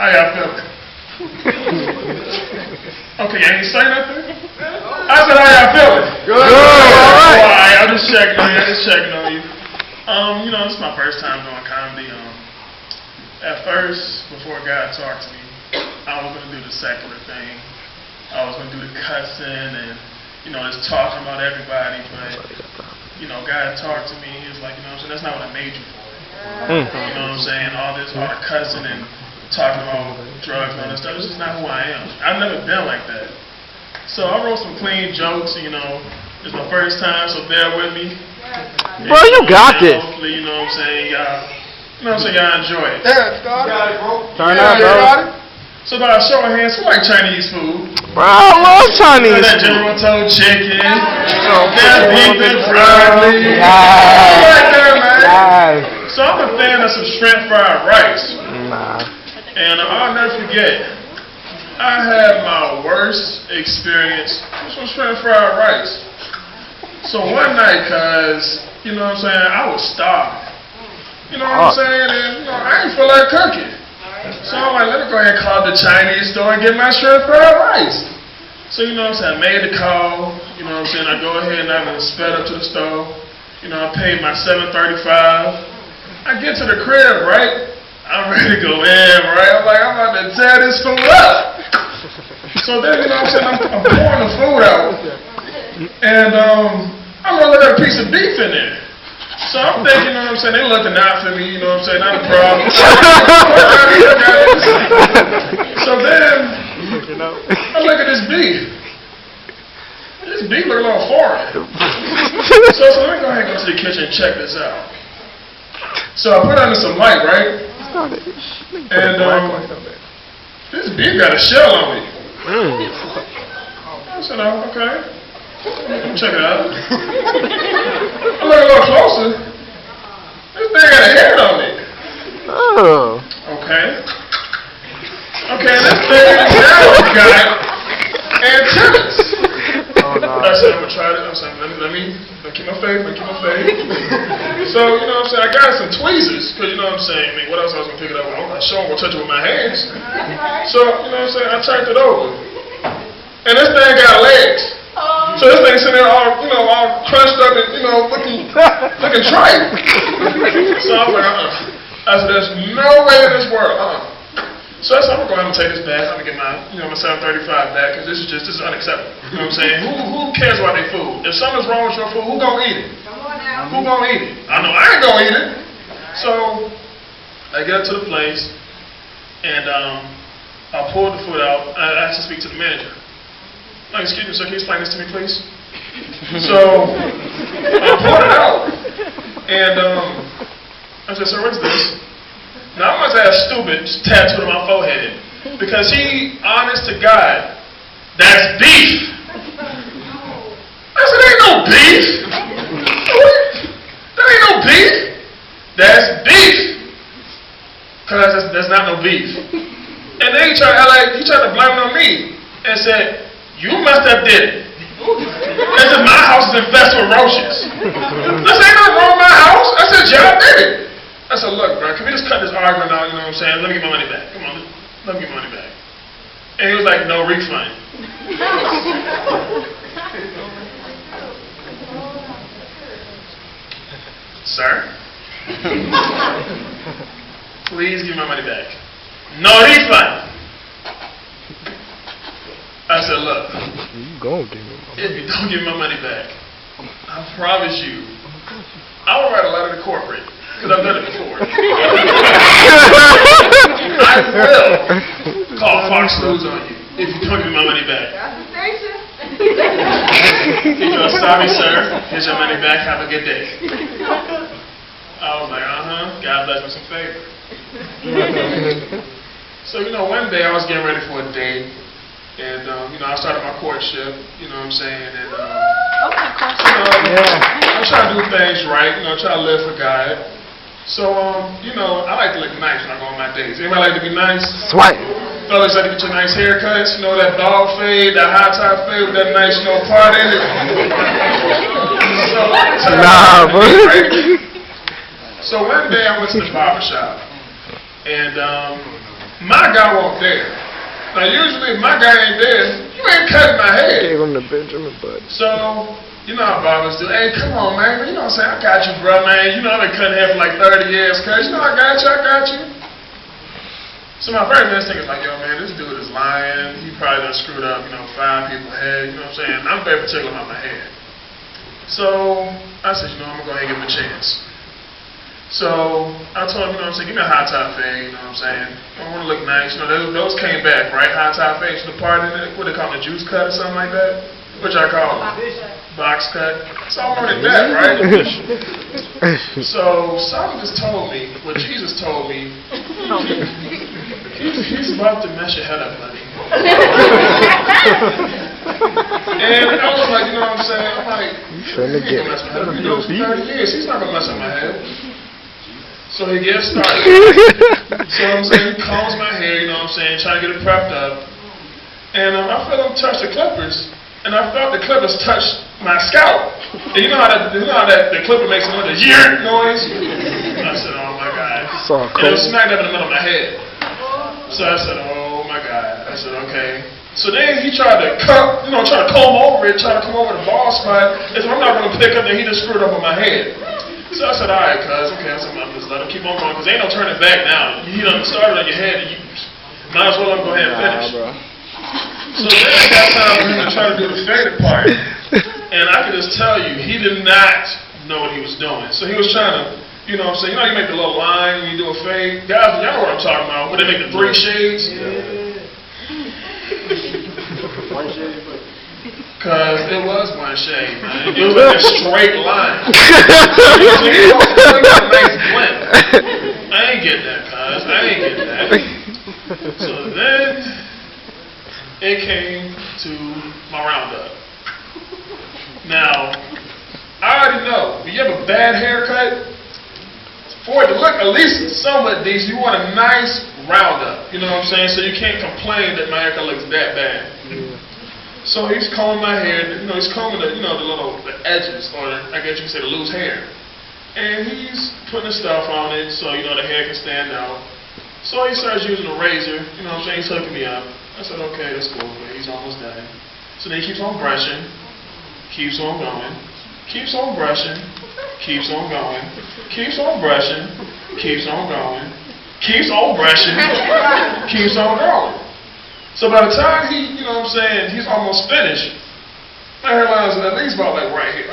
How y'all feeling? Okay, you ain't say nothing? I said, how y'all feeling? Good. Alright, I'm just checking on you. You know, this is my first time doing comedy. At first, before God talked to me, I was going to do the secular thing. I was going to do the cussing and, you know, just talking about everybody. But, you know, God talked to me. He was like, you know what I'm saying, that's not what I made you for. You know what I'm saying? All the cussing and talking about drugs and all that stuff. It's just not who I am. I've never been like that. So I wrote some clean jokes, you know. It's my first time, so bear with me. Bro, you got this. Hopefully, you know what I'm saying, y'all enjoy it. Yeah, Scotty. Turn up, bro. So by a show of hands, who like Chinese food? Bro, I love Chinese that food. General Tso chicken, that beef and broccoli. Nice. Right there, man. Nice. So I'm a fan of some shrimp fried rice. Nah. And I'll never forget, I had my worst experience with some shrimp fried rice. So one night, you know what I'm saying, I was starving. You know what I'm saying? And, you know, I ain't feel like cooking. So I'm like, let me go ahead and call the Chinese store and get my shrimp fried rice. So, you know what I'm saying, I made the call. You know what I'm saying, I go ahead and I sped up to the store. You know, I paid my $7.35. I get to the crib, right? I'm ready to go in, right? I'm like, I'm about to tear this food up. So then, you know what I'm saying, I'm pouring the food out. And I'm going to look at a piece of beef in there. So I'm thinking, you know what I'm saying, they looking out for me, you know what I'm saying, not a problem. So then, I look at this beef. This beef look a little foreign. So let me go ahead and go to the kitchen and check this out. So I put under some light, right? And this beef got a shell on it. I said, oh, okay. Check it out. I look a little closer. This thing got a head on it. Oh. Okay. Okay, this thing now got antennas. Oh, no. I said, I'm gonna try it. I said, let me keep my faith. So, you know what I'm saying, I got some tweezers, because you know what I'm saying, I mean, what else I was gonna pick it up with? I'm not sure I'm gonna touch it with my hands. So, you know what I'm saying, I turned it over. And this thing got legs. So this thing sitting there all, you know, all crunched up and, you know, looking trite. So I'm like, I said, there's no way in this world, So I said, I'm going to go ahead and take this back. I'm going to get my, you know, my $7.35 back, because this is unacceptable. You know what I'm saying? Who cares about their food? If something's wrong with your food, who going to eat it? Who going to eat it? I know I ain't going to eat it. So I get up to the place, and I pulled the food out. I asked to speak to the manager. Like, excuse me, sir, can you explain this to me, please? So I pulled it out, and I said, sir, what is this? Now, I must have stupid tattooed on my forehead, because he, honest to God, that's beef. I said, ain't no beef. That ain't no beef. That's beef. Because that's not no beef. And then he tried to blame it on me and said, you must have did it. As if my house is infested with roaches. This ain't nothing wrong with my house. I said, yeah, I did it. I said, look, bro, can we just cut this argument out, you know what I'm saying? Let me get my money back. Come on, let me get my money back. And he was like, no refund. Sir? Please give me my money back. No refund. I said, look, if you don't give me my money back, I promise you, I will write a letter to corporate, because I've done it before. I will call Fox News on you if you don't give me my money back. He goes, sorry, sir. Here's your money back. Have a good day. I was like, God bless me some favor. So, you know, one day I was getting ready for a date. And, you know, I started my courtship, you know what I'm saying, and, I'm trying to do things right, you know, try to live for God. So, you know, I like to look nice when I go on my dates. Anybody like to be nice? Swipe. Fellas like to get your nice haircuts, you know, that dog fade, that high top fade with that nice, you know, part in it. Bro. So one day I went to the barber shop, and My guy wasn't there. Now usually if my guy ain't there, you ain't cutting my hair. Gave him the Benjamin Button. So, you know how barbers do. Hey, come on, man. You know what I'm saying? I got you, bro, man. You know I've been cutting hair for like 30 years, cuz. You know I got you. So my very next thing is like, yo, man, this dude is lying. He probably done screwed up, 5 people's head. You know what I'm saying? I'm very particular about my hair. So I said, I'm going to go ahead and give him a chance. So I told him, give me a high top fade, you know what I'm saying? I want to look nice. Those came back, right? High top fades, the part in it, what they call it, a juice cut or something like that? Which I call it? Box cut. So I wanted that, right? So something just told me, what Jesus told me, he's about to mess your head up, buddy. And I was like, you know what I'm saying? I'm like, he ain't gonna mess my head up. He knows for 30 years, he's not gonna mess up my head. So he gets started. So I'm saying, he combs my hair, you know what I'm saying, trying to get it prepped up. And I felt him touch the clippers. And I felt the clippers touch my scalp. And you know how that the clipper makes another year noise? I said, oh my God. And it was smacked up in the middle of my head. So I said, oh my God. I said, okay. So then he tried to cut, try to comb over it, try to come over the bald spot. And so I'm not going to pick up, and he just screwed up on my head. So I said, all right, cuz, okay. I said, I'm just let him keep on going, because ain't no turning back now. He done started on your head, and you might as well let him go ahead and finish. So then I got time for him to try to do the faded part. And I can just tell you, he did not know what he was doing. So he was trying to, you know what I'm saying, you make the little line when you do a fade. Guys, y'all know what I'm talking about, when they make the 3 shades. Because it was 1 shade, man. It was like a straight line. It was a nice blend. I ain't get that, cuz. I ain't get that. So then it came to my roundup. Now, I already know, if you have a bad haircut, for it to look at least somewhat decent, you want a nice roundup. You know what I'm saying? So you can't complain that my haircut looks that bad. So he's combing my hair, he's combing the edges, or I guess you can say the loose hair. And he's putting the stuff on it so, the hair can stand out. So he starts using a razor, you know what I'm saying, he's hooking me up. I said, okay, that's cool, but he's almost done. So then he keeps on brushing, keeps on going, keeps on brushing, keeps on going, keeps on brushing, keeps on going, keeps on brushing, keeps on going. So by the time he's almost finished, my hairline's at least about right here.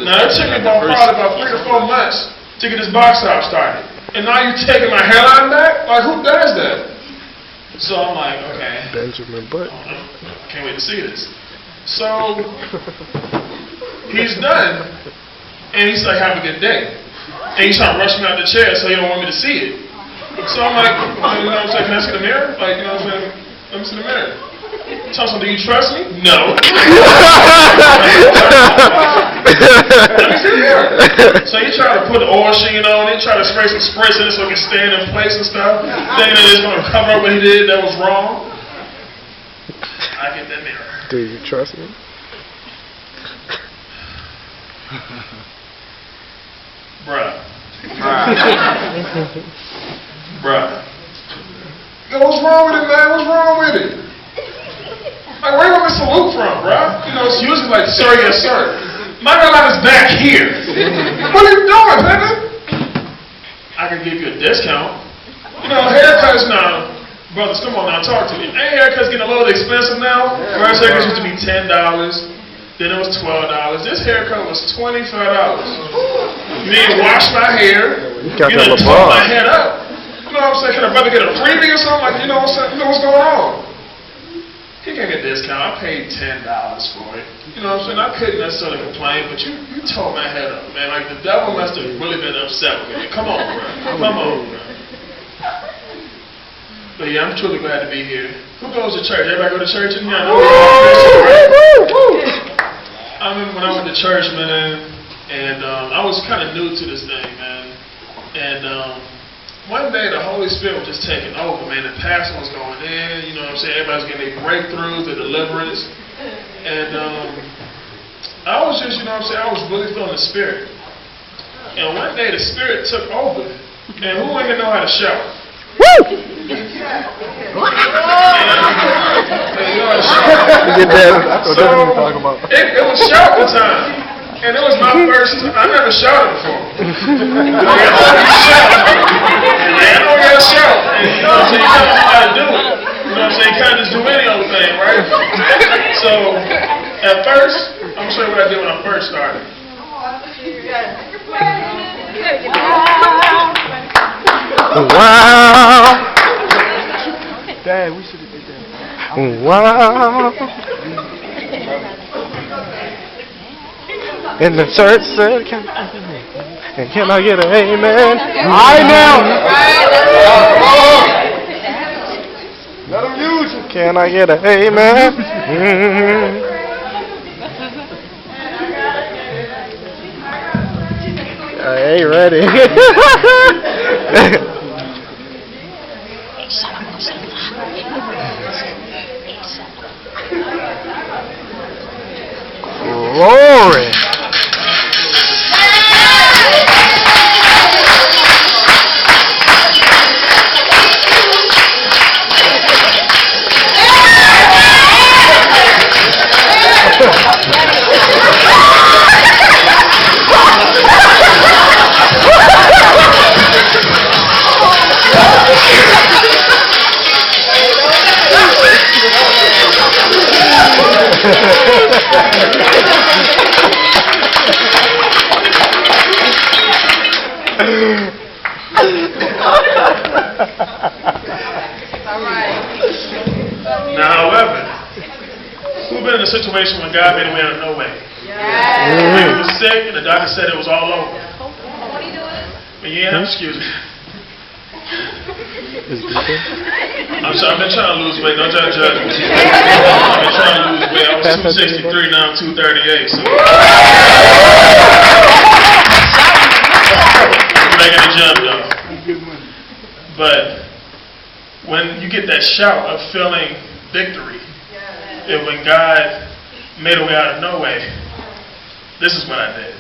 Now it took me probably about 3 to 4 months to get this box top started. And now you taking my hairline back? Like, who does that? So I'm like, okay. Benjamin Button. Can't wait to see this. So he's done, and he's like, have a good day. And he's trying to rush me out the chair so he don't want me to see it. So I'm like, you know what I'm saying, can I see the mirror? Like, you know what I'm saying, let me see the mirror. Tell him, do you trust me? No. Let me see the mirror. So he tried to put the oil sheen on it, try to spray some spritz in it so it can stand in place and stuff. Thinking that it's going to cover up what he did that was wrong. I get that mirror. Do you trust me? Bruh. Yo, what's wrong with it, man? What's wrong with it? Like, where you want me to salute from, bruh? It's usually like, sir, yes, sir. My hairline is back here. What are you doing, baby? I can give you a discount. Haircuts now, brothers, come on now, talk to me. Ain't haircuts getting a little expensive now? First haircuts used to be $10, then it was $12. This haircut was $25. You didn't wash my hair. You didn't tone my head up. You know what I'm saying? Can a brother get a freebie or something? Like, you know what I'm saying? You know what's going on? He can't get a discount. I paid $10 for it. You know what I'm saying? I couldn't necessarily complain, but you tore my head up, man. Like, the devil must have really been upset with me. Come on, bro. Come on, bro. But yeah, I'm truly glad to be here. Who goes to church? Everybody go to church in here? I remember when I went to church, man, and I was kind of new to this thing, man. And one day the Holy Spirit was just taking over, man. The pastor was going in, you know what I'm saying? Everybody's getting their breakthroughs, their deliverance. And I was just, you know what I'm saying, I was really feeling the Spirit. And one day the Spirit took over. And who in here know how to shout? Woo! You know how to shout. Get that. So, it was shouting time. And it was my first time. I never shouted before. I know you gotta shout. And you know what I'm saying? You gotta know how to do it. You know what I'm saying? You can't just do any old thing, right? So, at first, I'm gonna show you what I did when I first started. Wow. Dad, we should have did that. Wow. And the church said, can I get an amen? I now. Let them use it. Can I get an amen? I ain't ready. Glory. Now, however, who's been in a situation when God made a way out of no way? When you was sick and the doctor said it was all over. But you ain't have to excuse it. I'm sorry, I've been trying to lose weight. Don't try to judge me. I've been trying to lose weight. I was 263, now I'm 238. So. I'm making a jump, though. But when you get that shout of feeling victory, and when God made a way out of no way, this is what I did.